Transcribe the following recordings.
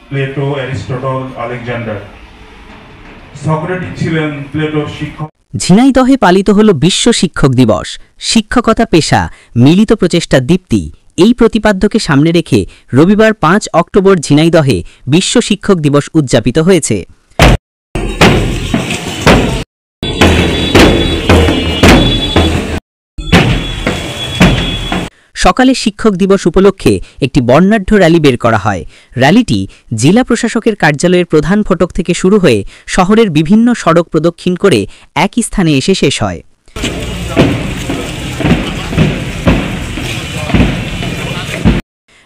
Plato, Aristotle, Alexander. Socrates ছিলেন প্লেটোর শিক্ষক। ঝিনাইদহে পালিত হল বিশ্ব শিক্ষক দিবস। শিক্ষকতা পেশা, মিলিত প্রচেষ্টার দীপ্তি, এই প্রতিপাদ্যকে সামনে রেখে রবিবার 5 অক্টোবর ঝিনাইদহে বিশ্ব শিক্ষক দিবস উদযাপিত হয়েছে। সকালে শিক্ষক দিবস উপলক্ষে একটি বর্ণাঢ্য র্যালি বের করা হয়। র্যালিটি জেলা প্রশাসকের কার্যালয়ের প্রধান ফটক থেকে শুরু হয়ে শহরের বিভিন্ন সড়ক প্রদক্ষিণ করে একই স্থানে এসে শেষ হয়।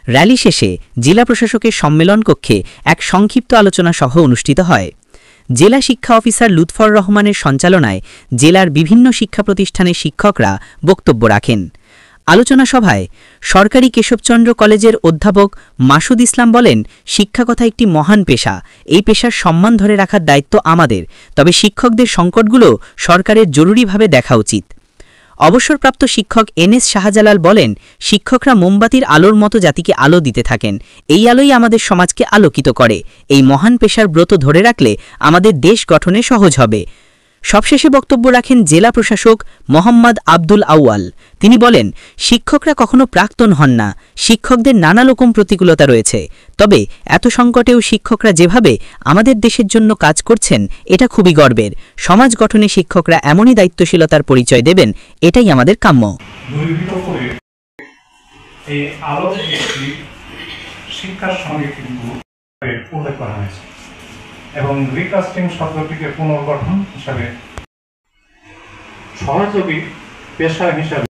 র্যালি শেষে জেলা প্রশাসকের সম্মেলন কক্ষে এক সংক্ষিপ্ত আলোচনা সভা অনুষ্ঠিত হয়। জেলা শিক্ষা অফিসার লুৎফর রহমানের সঞ্চালনায় জেলার বিভিন্ন শিক্ষা প্রতিষ্ঠানের শিক্ষকরা বক্তব্য রাখেন। আলোচনা সভায় সরকারি কেশবচন্দ্র কলেজের অধ্যাপক মাসুদ ইসলাম বলেন, শিক্ষকতা একটি মহান পেশা। এই পেশার সম্মান ধরে রাখার দায়িত্ব আমাদের, তবে শিক্ষকদের সংকটগুলো সরকারের জরুরিভাবে দেখা উচিত। অবসরপ্রাপ্ত শিক্ষক এনএস শাহজালাল বলেন, শিক্ষকরা মোমবাতির আলোর মতো জাতিকে আলো দিতে থাকেন। এই আলোই আমাদের সমাজকে আলোকিত করে। এই মহান পেশার ব্রত ধরে রাখলে আমাদের দেশ গঠনে সহজ হবে। সবশেষে বক্তব্য রাখেন জেলা প্রশাসক মোহাম্মদ আব্দুল আউয়াল। তিনি বলেন, শিক্ষকরা কখনো প্রাক্তন হন না। শিক্ষকদের নানা রকম প্রতিকূলতা রয়েছে, তবে এত সংকটেও শিক্ষকরা যেভাবে আমাদের দেশের জন্য কাজ করছেন এটা খুবই গর্বের। সমাজ গঠনে শিক্ষকরা এমনই দায়িত্বশীলতার পরিচয় দেবেন, এটাই আমাদের কাম্য। এই আলো শিক্ষার সঙ্গে কিন্তু উল্লেখ করা হয়েছে এবং রিকাস্টিং শব্দটিকে পুনর্গঠন হিসাবে সহযোগী পেশা হিসাবে